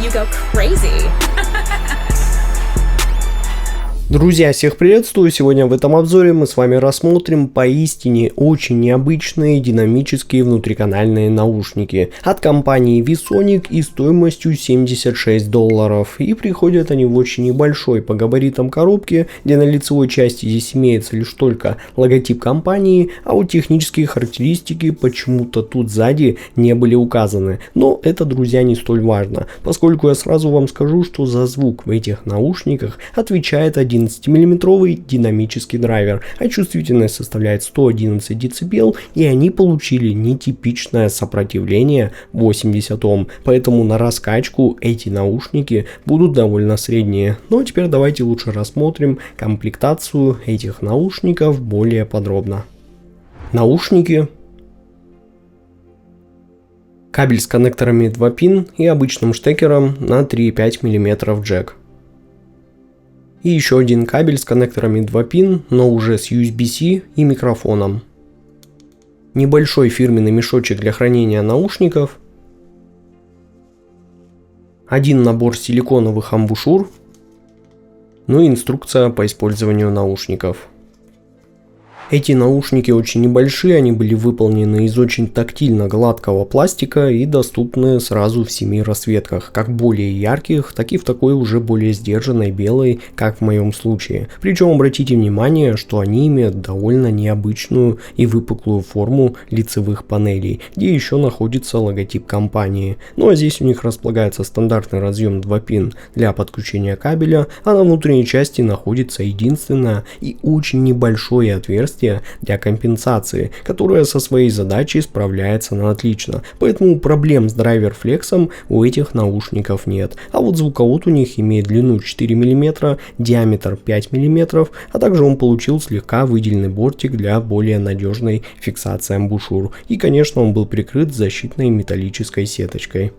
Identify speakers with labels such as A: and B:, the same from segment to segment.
A: you go crazy.
B: Друзья, всех приветствую! Сегодня в этом обзоре мы с вами рассмотрим поистине очень необычные динамические внутриканальные наушники от компании ViewSonic и стоимостью $76. И приходят они в очень небольшой по габаритам коробке, где на лицевой части здесь имеется лишь только логотип компании, а вот технические характеристики почему-то тут сзади не были указаны. Но это, друзья, не столь важно, поскольку я сразу вам скажу, что за звук в этих наушниках отвечает 11-мм динамический драйвер, а чувствительность составляет 111 дБ, и они получили нетипичное сопротивление 80 Ом, поэтому на раскачку эти наушники будут довольно средние. Ну а теперь давайте лучше рассмотрим комплектацию этих наушников более подробно. Наушники. Кабель с коннекторами 2 пин и обычным штекером на 3,5 мм джек. И еще один кабель с коннекторами 2 пин, но уже с USB-C и микрофоном. Небольшой фирменный мешочек для хранения наушников. Один набор силиконовых амбушюр. Ну и инструкция по использованию наушников. Эти наушники очень небольшие, они были выполнены из очень тактильно гладкого пластика и доступны сразу в 7 расцветках, как более ярких, так и в такой уже более сдержанной белой, как в моем случае. Причем обратите внимание, что они имеют довольно необычную и выпуклую форму лицевых панелей, где еще находится логотип компании. Ну а здесь у них располагается стандартный разъем 2 пин для подключения кабеля, а на внутренней части находится единственное и очень небольшое отверстие для компенсации, которая со своей задачей справляется на отлично, поэтому проблем с драйвер-флексом у этих наушников нет. А вот звуковод у них имеет длину 4 мм, диаметр 5 мм, а также он получил слегка выделенный бортик для более надежной фиксации амбушюр, и конечно он был прикрыт защитной металлической сеточкой.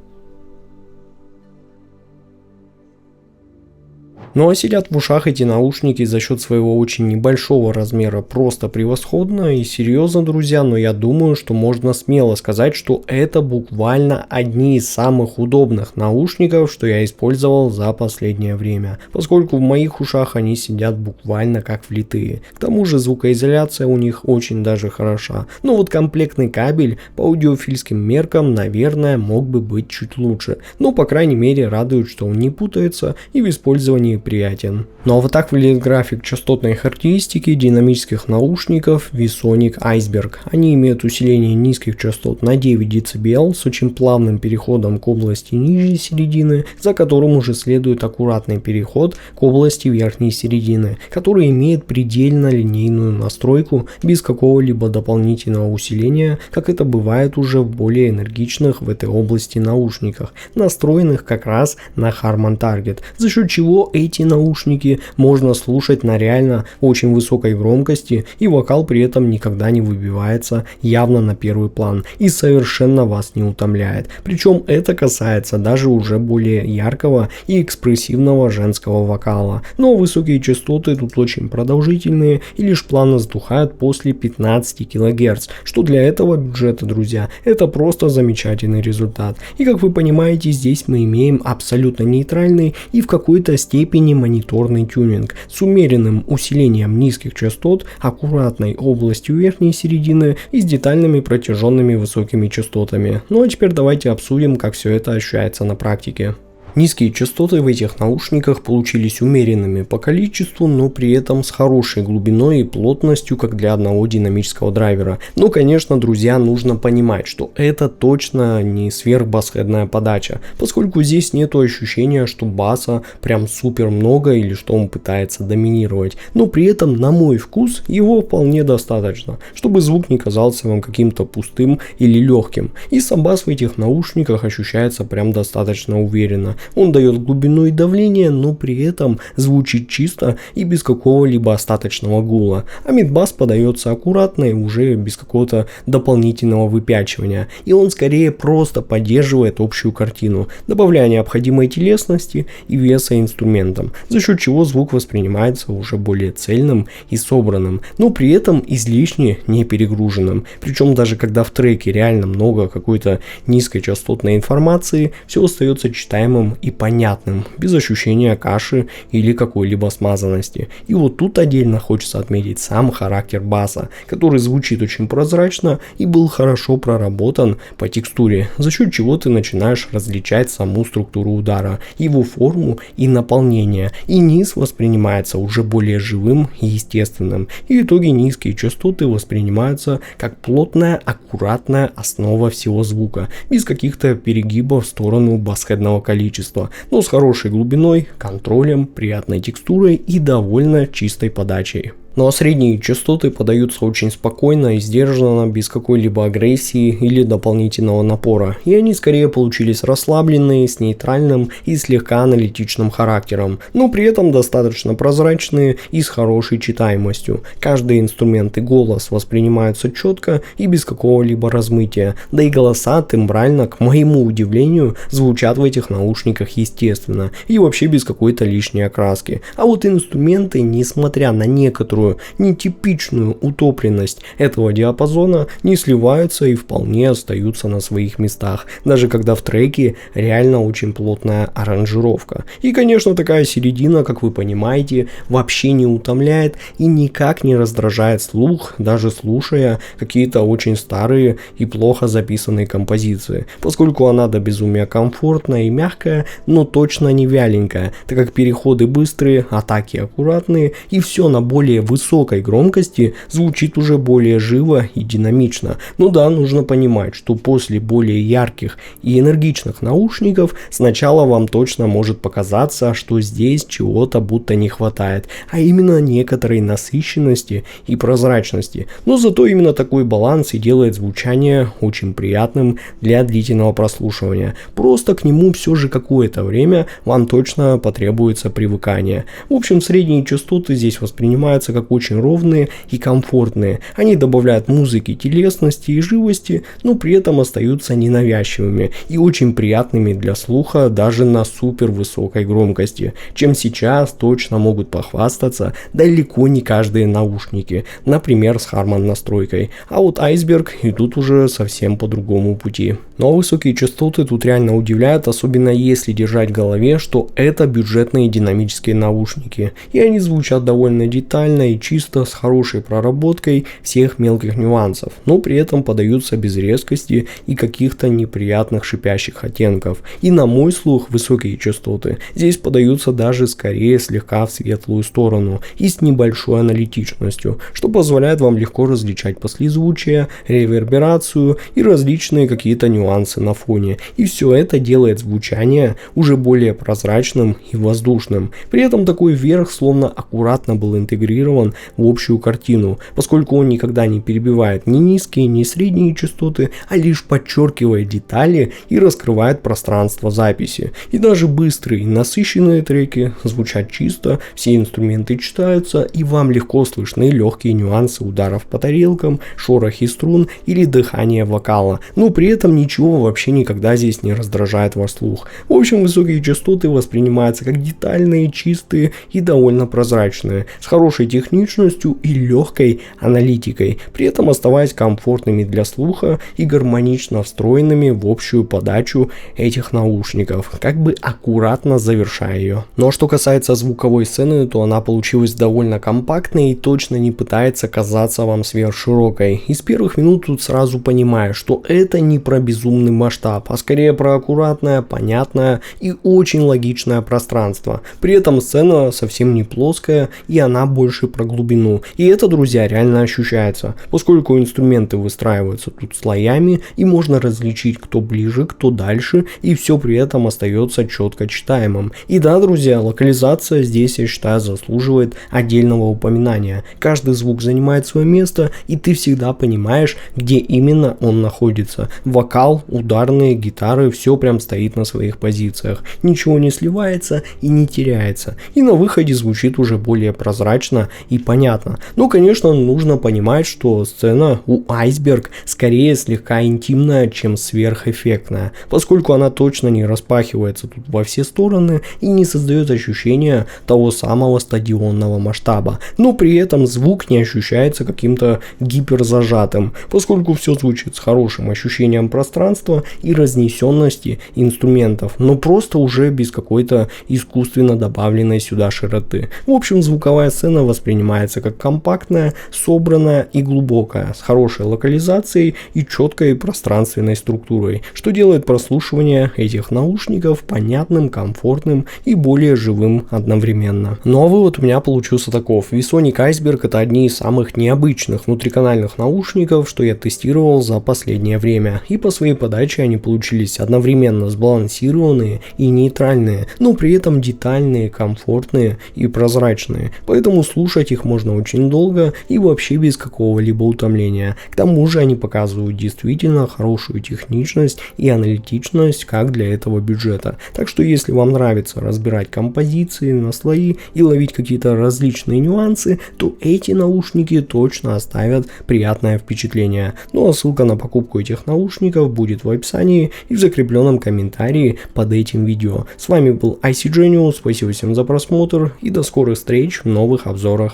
B: Ну а сидят в ушах эти наушники за счет своего очень небольшого размера просто превосходно и серьезно, друзья, но я думаю, что можно смело сказать, что это буквально одни из самых удобных наушников, что я использовал за последнее время, поскольку в моих ушах они сидят буквально как влитые. К тому же звукоизоляция у них очень даже хороша, но вот комплектный кабель по аудиофильским меркам, наверное, мог бы быть чуть лучше, но по крайней мере радует, что он не путается и в использовании приятен. Ну а вот так выглядит график частотной характеристики динамических наушников ViewSonic Iceberg. Они имеют усиление низких частот на 9 дБ с очень плавным переходом к области нижней середины, за которым уже следует аккуратный переход к области верхней середины, который имеет предельно линейную настройку без какого-либо дополнительного усиления, как это бывает уже в более энергичных в этой области наушниках, настроенных как раз на Harman Target, за счет чего эти наушники можно слушать на реально очень высокой громкости, и вокал при этом никогда не выбивается явно на первый план и совершенно вас не утомляет. Причем это касается даже уже более яркого и экспрессивного женского вокала. Но высокие частоты тут очень продолжительные и лишь плавно сдухают после 15 кГц, что для этого бюджета, друзья, это просто замечательный результат. И как вы понимаете, здесь мы имеем абсолютно нейтральный и в какой-то степени мониторный тюнинг с умеренным усилением низких частот, аккуратной областью верхней середины и с детальными протяженными высокими частотами. Ну а теперь давайте обсудим, как все это ощущается на практике. Низкие частоты в этих наушниках получились умеренными по количеству, но при этом с хорошей глубиной и плотностью, как для одного динамического драйвера. Но, конечно, друзья, нужно понимать, что это точно не сверхбасхедная подача, поскольку здесь нет ощущения, что баса прям супер много или что он пытается доминировать. Но при этом, на мой вкус, его вполне достаточно, чтобы звук не казался вам каким-то пустым или легким. И сам бас в этих наушниках ощущается прям достаточно уверенно. Он дает глубину и давление, но при этом звучит чисто и без какого-либо остаточного гула. А мидбас подается аккуратно и уже без какого-то дополнительного выпячивания. И он скорее просто поддерживает общую картину, добавляя необходимой телесности и веса инструментам, за счет чего звук воспринимается уже более цельным и собранным, но при этом излишне не перегруженным. Причем даже когда в треке реально много какой-то низкой частотной информации, все остается читаемым четким и понятным, без ощущения каши или какой-либо смазанности. И вот тут отдельно хочется отметить сам характер баса, который звучит очень прозрачно и был хорошо проработан по текстуре, за счет чего ты начинаешь различать саму структуру удара, его форму и наполнение, и низ воспринимается уже более живым и естественным, и в итоге низкие частоты воспринимаются как плотная, аккуратная основа всего звука, без каких-то перегибов в сторону басхедного количества, но с хорошей глубиной, контролем, приятной текстурой и довольно чистой подачей. Ну а средние частоты подаются очень спокойно и сдержанно, без какой-либо агрессии или дополнительного напора, и они скорее получились расслабленные, с нейтральным и слегка аналитичным характером, но при этом достаточно прозрачные и с хорошей читаемостью. Каждый инструмент и голос воспринимаются четко и без какого-либо размытия, да и голоса тембрально, к моему удивлению, звучат в этих наушниках естественно и вообще без какой-то лишней окраски. А вот инструменты, несмотря на некоторую нетипичную утопленность этого диапазона, не сливаются и вполне остаются на своих местах, даже когда в треке реально очень плотная аранжировка. И конечно, такая середина, как вы понимаете, вообще не утомляет и никак не раздражает слух, даже слушая какие-то очень старые и плохо записанные композиции, поскольку она до безумия комфортная и мягкая, но точно не вяленькая, так как переходы быстрые, атаки аккуратные и все на более высокой громкости звучит уже более живо и динамично. Ну да, нужно понимать, что после более ярких и энергичных наушников сначала вам точно может показаться, что здесь чего-то будто не хватает, а именно некоторой насыщенности и прозрачности. Но зато именно такой баланс и делает звучание очень приятным для длительного прослушивания. Просто к нему все же какое-то время вам точно потребуется привыкание. В общем, средние частоты здесь воспринимаются как очень ровные и комфортные. Они добавляют музыке телесности и живости, но при этом остаются ненавязчивыми и очень приятными для слуха даже на супер высокой громкости, чем сейчас точно могут похвастаться далеко не каждые наушники, например с Harman настройкой. А вот Iceberg идут уже совсем по другому пути. Но высокие частоты тут реально удивляют, особенно если держать в голове, что это бюджетные динамические наушники, и они звучат довольно детально и чисто, с хорошей проработкой всех мелких нюансов, но при этом подаются без резкости и каких-то неприятных шипящих оттенков. И на мой слух высокие частоты здесь подаются даже скорее слегка в светлую сторону и с небольшой аналитичностью, что позволяет вам легко различать послезвучие, реверберацию и различные какие-то нюансы на фоне. И все это делает звучание уже более прозрачным и воздушным. При этом такой верх словно аккуратно был интегрирован в общую картину, поскольку он никогда не перебивает ни низкие, ни средние частоты, а лишь подчеркивает детали и раскрывает пространство записи. И даже быстрые, насыщенные треки звучат чисто, все инструменты читаются, и вам легко слышны легкие нюансы ударов по тарелкам, шорохи струн или дыхание вокала, но при этом ничего вообще никогда здесь не раздражает ваш слух. В общем, высокие частоты воспринимаются как детальные, чистые и довольно прозрачные, с хорошей техничностью и легкой аналитикой, при этом оставаясь комфортными для слуха и гармонично встроенными в общую подачу этих наушников, как бы аккуратно завершая ее. Но что касается звуковой сцены, то она получилась довольно компактной и точно не пытается казаться вам сверхширокой. И с первых минут тут сразу понимаешь, что это не про безумный масштаб, а скорее про аккуратное, понятное и очень логичное пространство. При этом сцена совсем не плоская, и она больше про глубину. И это, друзья, реально ощущается, поскольку инструменты выстраиваются тут слоями, и можно различить, кто ближе, кто дальше, и все при этом остается четко читаемым. И да, друзья, локализация здесь, я считаю, заслуживает отдельного упоминания. Каждый звук занимает свое место, и ты всегда понимаешь, где именно он находится. Вокал, ударные, гитары, все прям стоит на своих позициях. Ничего не сливается и не теряется. И на выходе звучит уже более прозрачно и понятно. Но, конечно, нужно понимать, что сцена у Iceberg скорее слегка интимная, чем сверхэффектная, поскольку она точно не распахивается тут во все стороны и не создает ощущения того самого стадионного масштаба, но при этом звук не ощущается каким-то гиперзажатым, поскольку все звучит с хорошим ощущением пространства и разнесенности инструментов, но просто уже без какой-то искусственно добавленной сюда широты. В общем, звуковая сцена воспринимается как компактная, собранная и глубокая, с хорошей локализацией и четкой пространственной структурой, что делает прослушивание этих наушников понятным, комфортным и более живым одновременно. Ну а вывод у меня получился таков. ViSonic Iceberg — это одни из самых необычных внутриканальных наушников, что я тестировал за последнее время, и по своей подаче они получились одновременно сбалансированные и нейтральные, но при этом детальные, комфортные и прозрачные, поэтому слушать их можно очень долго и вообще без какого-либо утомления. К тому же они показывают действительно хорошую техничность и аналитичность как для этого бюджета. Так что если вам нравится разбирать композиции на слои и ловить какие-то различные нюансы, то эти наушники точно оставят приятное впечатление. Ну а ссылка на покупку этих наушников будет в описании и в закрепленном комментарии под этим видео. С вами был IC Genius, спасибо всем за просмотр и до скорых встреч в новых обзорах.